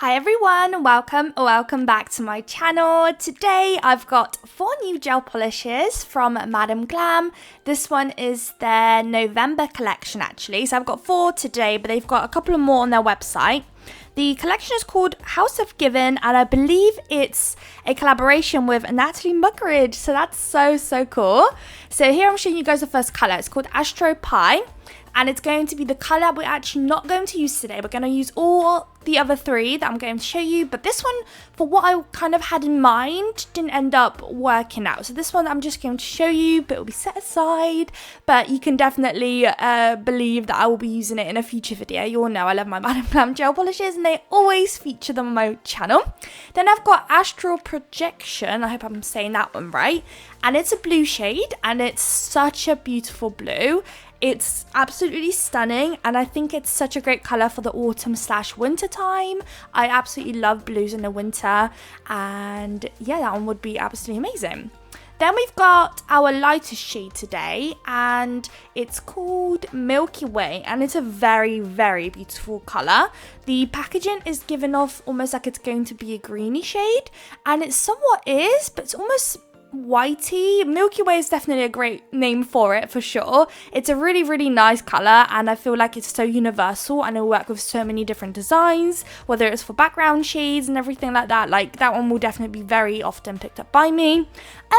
Hi everyone, welcome back to my channel. Today I've got 4 new gel polishes from Madam Glam. This one is their November collection actually, so I've got 4 today, but they've got a couple of more on their website. The collection is called House of Given, and I believe it's a collaboration with Natalie Muggeridge, so that's so cool. So here I'm showing you guys the first colour. It's called Astro Pie, and it's going to be the colour we're actually not going to use today. We're going to use all the other 3 that I'm going to show you, but this one, for what I kind of had in mind, didn't end up working out. So this one I'm just going to show you, but it will be set aside, but you can definitely believe that I will be using it in a future video. You all know I love my Madam Glam gel polishes, and they always feature them on my channel. Then I've got Astral Projection, I hope I'm saying that one right, and it's a blue shade, and it's such a beautiful blue. It's absolutely stunning, and I think it's such a great colour for the autumn/winter time. I absolutely love blues in the winter, and yeah, that one would be absolutely amazing. Then we've got our lighter shade today, and it's called Milky Way, and it's a very beautiful colour. The packaging is given off almost like it's going to be a greeny shade, and it somewhat is, but it's almost whitey. Milky Way is definitely a great name for it, for sure. It's a really nice colour, and I feel like it's so universal, and it'll work with so many different designs, whether it's for background shades and everything like that. Like, that one will definitely be very often picked up by me,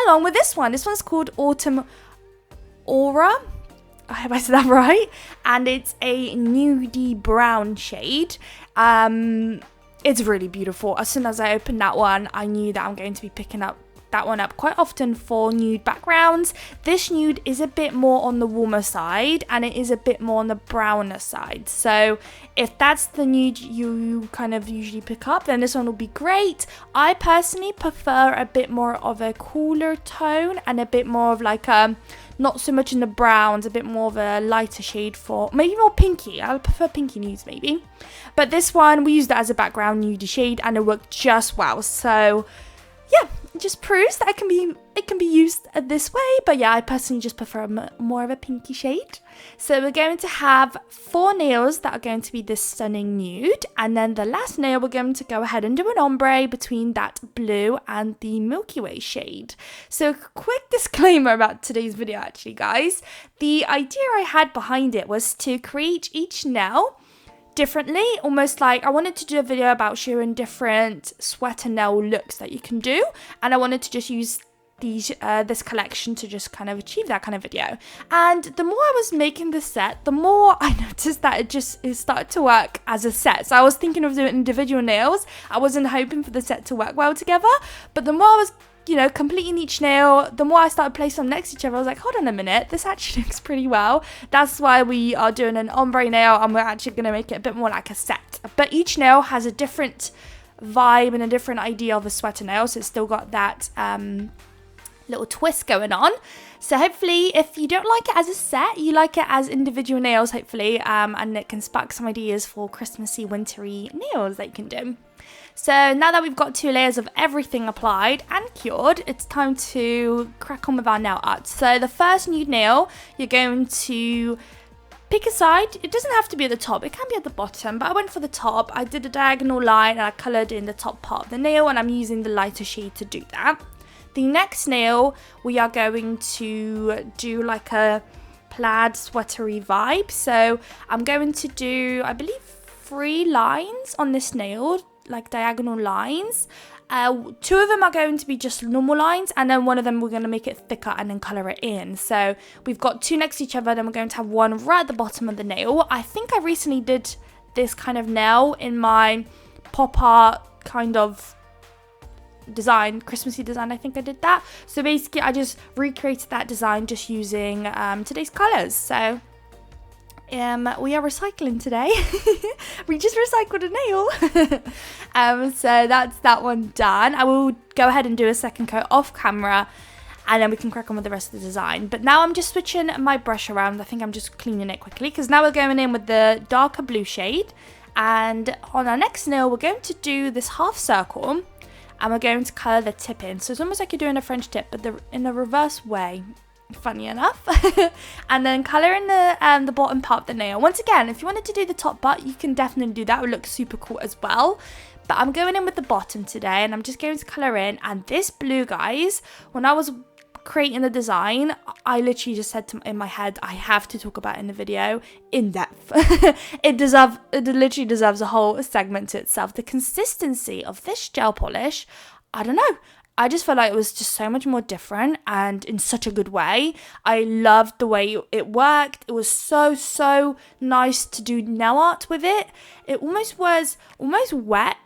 along with this one. This one's called Autumn Aura, I hope I said that right, and it's a nudie brown shade. It's really beautiful. As soon as I opened that one, I knew that I'm going to be picking up that one up quite often for nude backgrounds. This nude is a bit more on the warmer side, and it is a bit more on the browner side. So if that's the nude you kind of usually pick up, then this one will be great. I personally prefer a bit more of a cooler tone, and a bit more of like a, not so much in the browns, a bit more of a lighter shade, for maybe more pinky. I prefer pinky nudes maybe. But this one, we used it as a background nudie shade, and it worked just well. So yeah, it just proves that it can be used this way. But yeah, I personally just prefer more of a pinky shade. So we're going to have 4 nails that are going to be this stunning nude, and then the last nail we're going to go ahead and do an ombre between that blue and the Milky Way shade. So quick disclaimer about today's video actually, guys. The idea I had behind it was to create each nail differently, almost like I wanted to do a video about showing different sweater nail looks that you can do, and I wanted to just use these this collection to just kind of achieve that kind of video. And the more I was making the set, the more I noticed that it started to work as a set. So I was thinking of doing individual nails. I wasn't hoping for the set to work well together, but the more I was completing each nail, the more I started placing them next to each other, I was like, hold on a minute, this actually looks pretty well. That's why we are doing an ombre nail, and we're actually going to make it a bit more like a set. But each nail has a different vibe and a different idea of a sweater nail, so it's still got that little twist going on. So hopefully, if you don't like it as a set, you like it as individual nails, hopefully, and it can spark some ideas for Christmassy, wintry nails that you can do. So now that we've got 2 layers of everything applied and cured, it's time to crack on with our nail art. So the first nude nail, you're going to pick a side. It doesn't have to be at the top, it can be at the bottom, but I went for the top. I did a diagonal line, and I coloured in the top part of the nail, and I'm using the lighter shade to do that. The next nail, we are going to do like a plaid sweatery vibe. So I'm going to do, I believe, 3 lines on this nail, like diagonal lines. 2 of them are going to be just normal lines, and then one of them we're going to make it thicker and then colour it in. So we've got 2 next to each other, then we're going to have one right at the bottom of the nail. I think I recently did this kind of nail in my pop art kind of design, Christmassy design. I think I did that. So basically I just recreated that design just using today's colours. So we are recycling today. We just recycled a nail. So that's that one done. I will go ahead and do a second coat off camera, and then we can crack on with the rest of the design. But now I'm just switching my brush around. I think I'm just cleaning it quickly, because now we're going in with the darker blue shade, and on our next nail we're going to do this half circle, and we're going to colour the tip in. So it's almost like you're doing a French tip, but in the reverse way. funny enough. And then colour in the bottom part of the nail. Once again, if you wanted to do the top part, you can definitely do that. It would look super cool as well. But I'm going in with the bottom today, and I'm just going to colour in. And this blue, guys, when I was creating the design, I literally just said in my head, I have to talk about it in the video in depth. It literally deserves a whole segment to itself. The consistency of this gel polish, I don't know. I just felt like it was just so much more different and in such a good way. I loved the way it worked. It was so nice to do nail art with it. It almost was wet.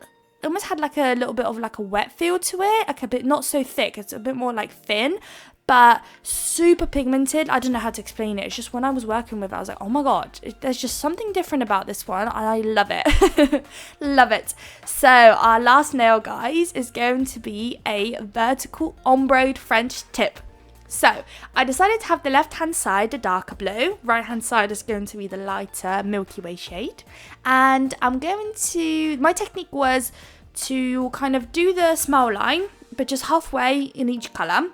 It almost had like a little bit of like a wet feel to it, like a bit not so thick. It's a bit more like thin, but super pigmented. I don't know how to explain it. It's just when I was working with it, I was like, oh my god, there's just something different about this one, and I love it. Love it. So our last nail, guys, is going to be a vertical ombre French tip. So I decided to have the left hand side the darker blue, right hand side is going to be the lighter Milky Way shade, and my technique was to kind of do the smile line, but just halfway in each colour.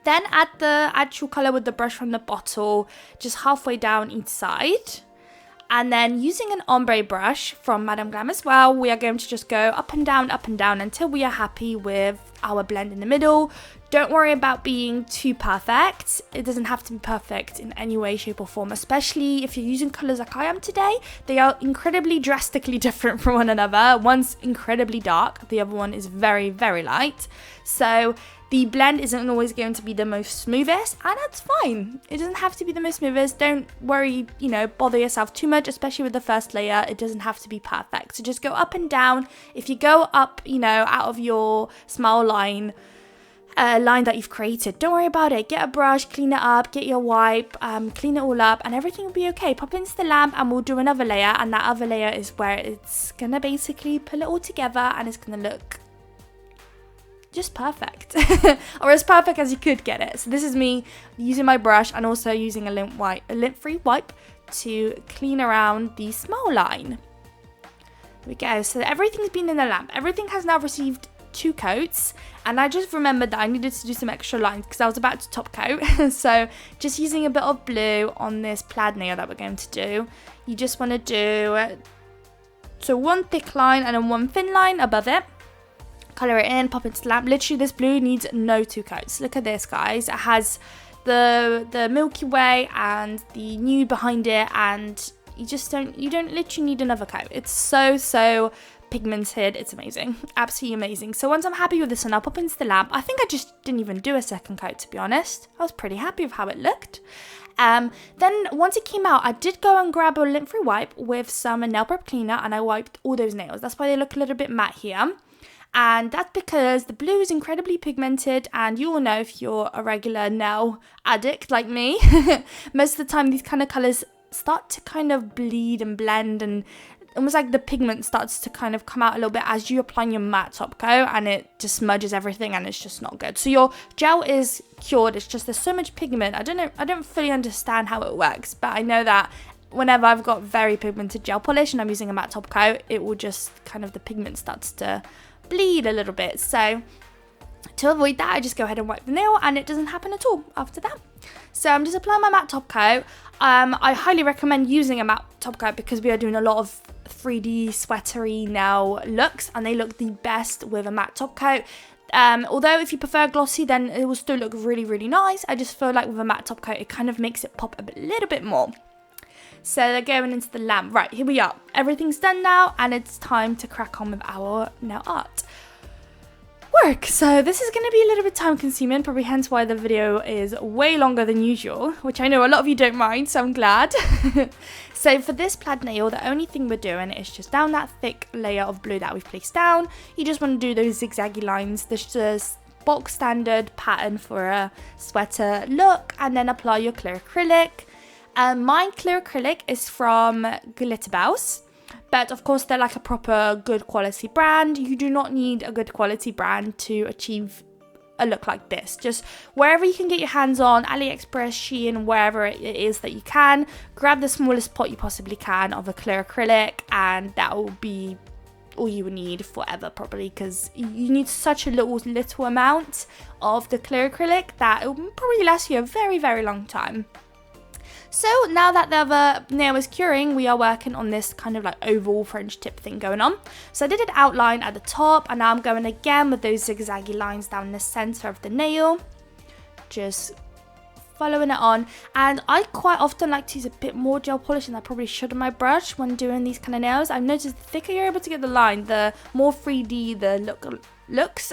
Then add the actual colour with the brush from the bottle, just halfway down each side. And then using an ombre brush from Madame Glam as well, we are going to just go up and down until we are happy with our blend in the middle. Don't worry about being too perfect. It doesn't have to be perfect in any way, shape or form, especially if you're using colours like I am today. They are incredibly drastically different from one another. One's incredibly dark, the other one is very, very light. So the blend isn't always going to be the most smoothest, and that's fine. It doesn't have to be the most smoothest. Don't worry, bother yourself too much, especially with the first layer. It doesn't have to be perfect. So just go up and down. If you go up, out of your smile line, line that you've created, don't worry about it. Get a brush, clean it up, get your wipe, clean it all up, and everything will be okay. Pop into the lamp and we'll do another layer, and that other layer is where it's gonna basically pull it all together, and it's gonna look just perfect, or as perfect as you could get it. So this is me using my brush and also using a lint-free wipe to clean around the smile line. There we go. So everything's been in the lamp. Everything has now received 2 coats, and I just remembered that I needed to do some extra lines because I was about to top coat. So just using a bit of blue on this plaid nail that we're going to do, you just want to do one thick line and then one thin line above it. Colour it in, pop it to the lamp. Literally, this blue needs no 2 coats. Look at this, guys. It has the Milky Way and the nude behind it, and you don't literally need another coat. It's so pigmented. It's amazing, absolutely amazing. So once I'm happy with this one, I'll pop into the lamp. I think I just didn't even do a second coat, to be honest. I was pretty happy with how it looked. Then once it came out, I did go and grab a lint-free wipe with some nail prep cleaner, and I wiped all those nails. That's why they look a little bit matte here. And that's because the blue is incredibly pigmented, and you all know, if you're a regular nail addict like me, most of the time these kind of colours start to kind of bleed and blend, and almost like the pigment starts to kind of come out a little bit as you apply your matte top coat, and it just smudges everything, and it's just not good. So your gel is cured, it's just there's so much pigment. I don't fully understand how it works, but I know that whenever I've got very pigmented gel polish and I'm using a matte top coat, it will just kind of, the pigment starts to bleed a little bit. So to avoid that, I just go ahead and wipe the nail, and it doesn't happen at all after that. So I'm just applying my matte top coat. I highly recommend using a matte top coat because we are doing a lot of 3D sweatery nail looks, and they look the best with a matte top coat. Although if you prefer glossy, then it will still look really, really nice. I just feel like with a matte top coat, it kind of makes it pop a little bit more. So they're going into the lamp. Right, here we are. Everything's done now, and it's time to crack on with our nail art work. So this is going to be a little bit time consuming, probably hence why the video is way longer than usual, which I know a lot of you don't mind, so I'm glad. So for this plaid nail, the only thing we're doing is just down that thick layer of blue that we've placed down. You just want to do those zigzaggy lines. This is just box standard pattern for a sweater look, and then apply your clear acrylic. My clear acrylic is from Glitterbouse, but of course they're like a proper good quality brand. You do not need a good quality brand to achieve a look like this. Just wherever you can get your hands on, AliExpress, Shein, wherever it is that you can, grab the smallest pot you possibly can of a clear acrylic, and that will be all you would need forever probably, because you need such a little amount of the clear acrylic that it will probably last you a very, very long time. So now that the other nail is curing, we are working on this kind of like oval French tip thing going on. So I did an outline at the top, and now I'm going again with those zigzaggy lines down the center of the nail, just following it on. And I quite often like to use a bit more gel polish than I probably should on my brush when doing these kind of nails. I've noticed the thicker you're able to get the line, the more 3D the looks.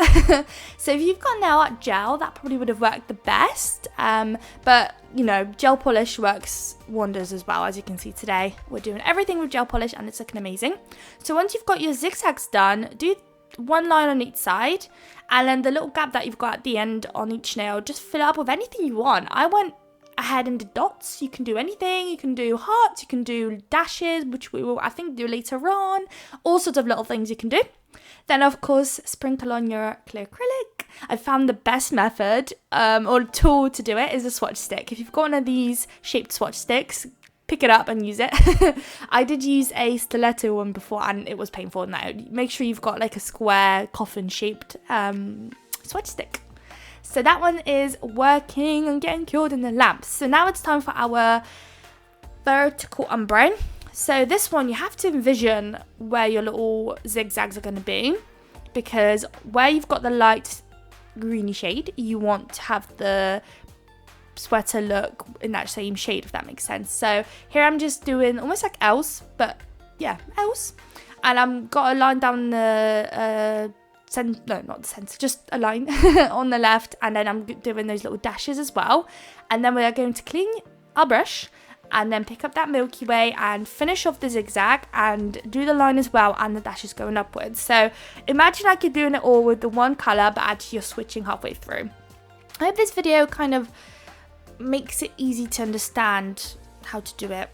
So if you've got nail art gel, that probably would have worked the best, but you know, gel polish works wonders as well. As you can see today, we're doing everything with gel polish and it's looking amazing. So once you've got your zigzags done, do one line on each side, and then the little gap that you've got at the end on each nail, just fill it up with anything you want. I went ahead and did dots. You can do anything. You can do hearts, you can do dashes, which we will I think do later on. All sorts of little things you can do. Then of course sprinkle on your clear acrylic. I found the best method or tool to do it is a swatch stick. If you've got one of these shaped swatch sticks, pick it up and use it. I did use a stiletto one before and it was painful. Now make sure you've got like a square coffin shaped swatch stick. So that one is working and getting cured in the lamp. So now it's time for our vertical ombre. So this one, you have to envision where your little zigzags are going to be, because where you've got the light greeny shade, you want to have the sweater look in that same shade, if that makes sense. So here I'm just doing almost like L's, but yeah, L's. And I've got a line down the no, not the center, just a line on the left, and then I'm doing those little dashes as well. And then we are going to clean our brush and then pick up that Milky Way and finish off the zigzag and do the line as well, and the dashes going upwards. So imagine like you're doing it all with the one colour, but actually you're switching halfway through. I hope this video kind of makes it easy to understand how to do it.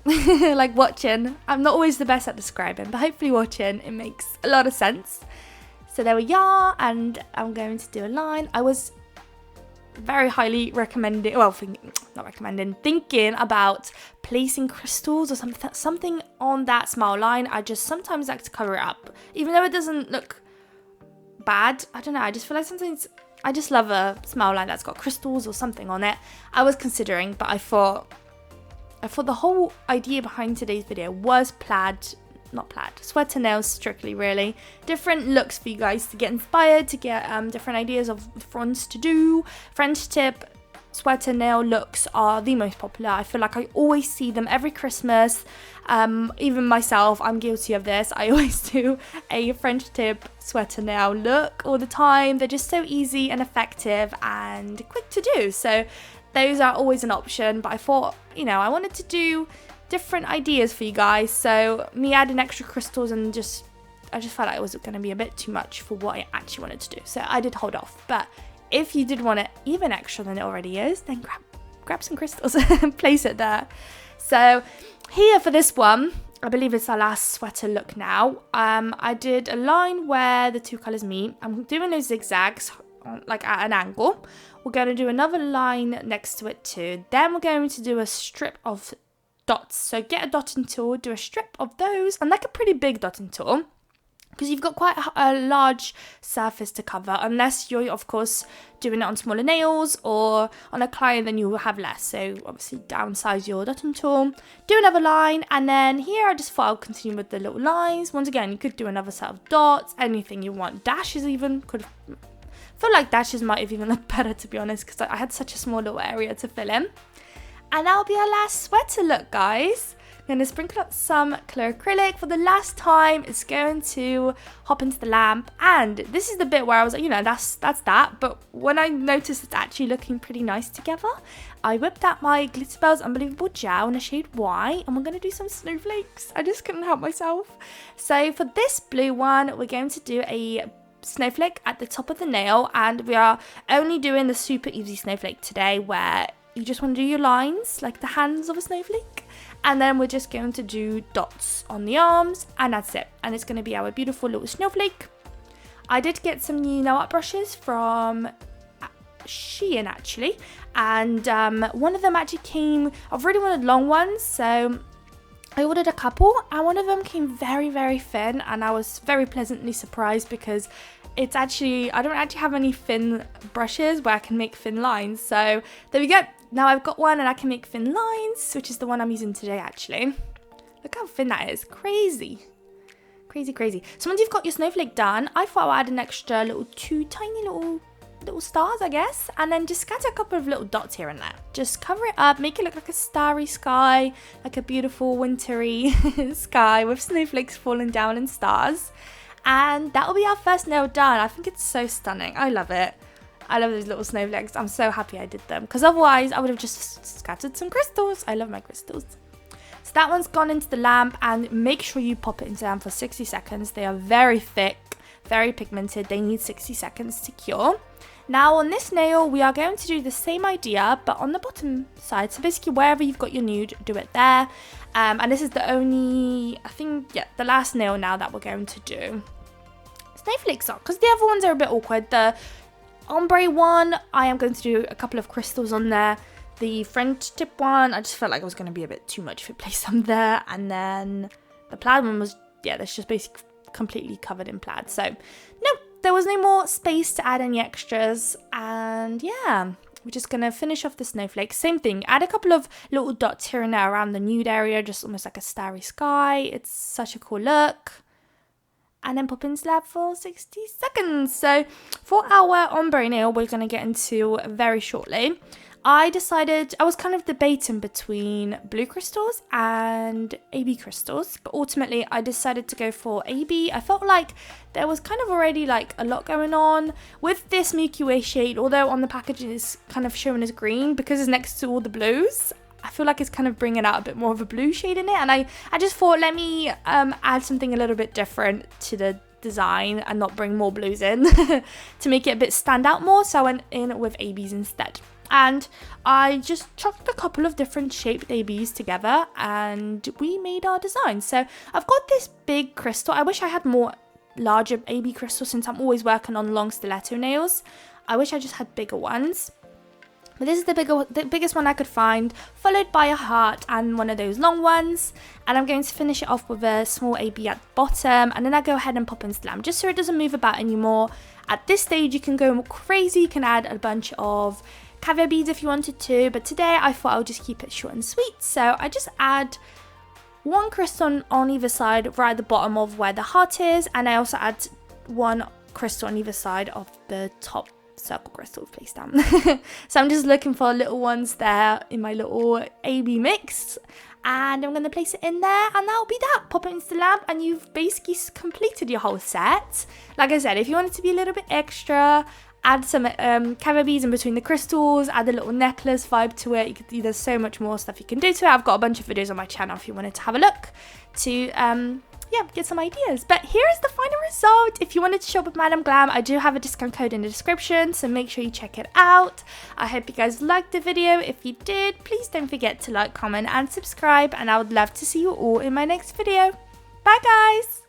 Like watching, I'm not always the best at describing, but hopefully watching it makes a lot of sense. So there we are, and I'm going to do a line. I was very highly recommending, well, thinking about placing crystals or something on that smile line. I just sometimes like to cover it up, even though it doesn't look bad. I don't know, I just feel like sometimes I just love a smile line that's got crystals or something on it. I was considering, but I thought the whole idea behind today's video was sweater nails strictly, really. Different looks for you guys to get inspired, to get different ideas of fronts to do. French tip sweater nail looks are the most popular. I feel like I always see them every Christmas. Even myself, I'm guilty of this. I always do a French tip sweater nail look all the time. They're just so easy and effective and quick to do. So those are always an option. But I thought, you know, I wanted to do different ideas for you guys. So me adding extra crystals and I just felt like it was going to be a bit too much for what I actually wanted to do. So I did hold off. But if you did want it even extra than it already is, then grab some crystals and place it there. So here for this one, I believe it's our last sweater look now. I did a line where the two colours meet. I'm doing those zigzags like at an angle. We're going to do another line next to it too. Then we're going to do a strip of dots. So get a dotting tool, do a strip of those, and like a pretty big dotting tool, because you've got quite a large surface to cover, unless you're of course doing it on smaller nails or on a client, then you will have less. So obviously downsize your dotting tool, do another line, and then here I just thought I'll continue with the little lines. Once again, you could do another set of dots, anything you want. Dashes even could. I feel like dashes might have even looked better, to be honest, because I had such a small little area to fill in. And that'll be our last sweater look, guys. I'm going to sprinkle up some clear acrylic for the last time. It's going to hop into the lamp. And this is the bit where I was like, you know, that's that. But when I noticed it's actually looking pretty nice together, I whipped out my Glitterbels Unbelievable Gel in a shade white. And we're going to do some snowflakes. I just couldn't help myself. So for this blue one, we're going to do a snowflake at the top of the nail. And we are only doing the super easy snowflake today, where you just want to do your lines, like the hands of a snowflake. And then we're just going to do dots on the arms, and that's it. And it's going to be our beautiful little snowflake. I did get some new nail art brushes from Shein, actually. And one of them actually came, I've really wanted long ones, so I ordered a couple and one of them came very, very thin, and I was very pleasantly surprised because it's actually, I don't actually have any thin brushes where I can make thin lines. So there we go. Now I've got one and I can make thin lines, which is the one I'm using today actually. Look how thin that is. Crazy. Crazy, crazy. So once you've got your snowflake done, I thought I'd add an extra little 2 tiny little stars, I guess, and then just scatter a couple of little dots here and there. Just cover it up, make it look like a starry sky, like a beautiful wintry sky with snowflakes falling down and stars. And that will be our first nail done. I think it's so stunning. I love it. I love those little snowflakes. I'm so happy I did them, because otherwise I would have just scattered some crystals. I love my crystals. So that one's gone into the lamp, and make sure you pop it into the lamp for 60 seconds. They are very thick, very pigmented. They need 60 seconds to cure. Now on this nail, we are going to do the same idea, but on the bottom side. So basically wherever you've got your nude, do it there. And this is the only, I think, yeah, the last nail now that we're going to do snowflakes on, because the other ones are a bit awkward. The ombre one, I am going to do a couple of crystals on there. The French tip one, I just felt like it was going to be a bit too much if it placed them there. And then the plaid one was, yeah, that's just basically completely covered in plaid. So no, there was no more space to add any extras. And yeah, we're just going to finish off the snowflakes. Same thing, add a couple of little dots here and there around the nude area, just almost like a starry sky. It's such a cool look. And then pop into that for 60 seconds. So for our ombre nail, we're going to get into very shortly. I decided, I was kind of debating between blue crystals and AB crystals, but ultimately I decided to go for AB. I felt like there was kind of already like a lot going on with this Milky Way shade, although on the packaging it's kind of shown as green because it's next to all the blues. I feel like it's kind of bringing out a bit more of a blue shade in it, and I just thought, let me add something a little bit different to the design and not bring more blues in to make it a bit stand out more, so I went in with ABs instead. And I just chucked a couple of different shaped ABs together and we made our design. So I've got this big crystal. I wish I had more larger AB crystals since I'm always working on long stiletto nails. I wish I just had bigger ones. But this is the biggest one I could find, followed by a heart and one of those long ones. And I'm going to finish it off with a small AB at the bottom, and then I go ahead and pop in Glam just so it doesn't move about anymore. At this stage you can go crazy, you can add a bunch of caviar beads if you wanted to, but today I thought I would just keep it short and sweet. So I just add one crystal on either side right at the bottom of where the heart is, and I also add one crystal on either side of the top circle crystal placed down. So I'm just looking for little ones there in my little AB mix, and I'm going to place it in there, and that'll be that. Pop it into the lamp and you've basically completed your whole set. Like I said, if you want it to be a little bit extra, add some caviar beads in between the crystals, add a little necklace vibe to it. There's so much more stuff you can do to it. I've got a bunch of videos on my channel if you wanted to have a look to get some ideas. But here is the final result. If you wanted to shop with Madam Glam, I do have a discount code in the description, so make sure you check it out. I hope you guys liked the video. If you did, please don't forget to like, comment and subscribe, and I would love to see you all in my next video. Bye guys!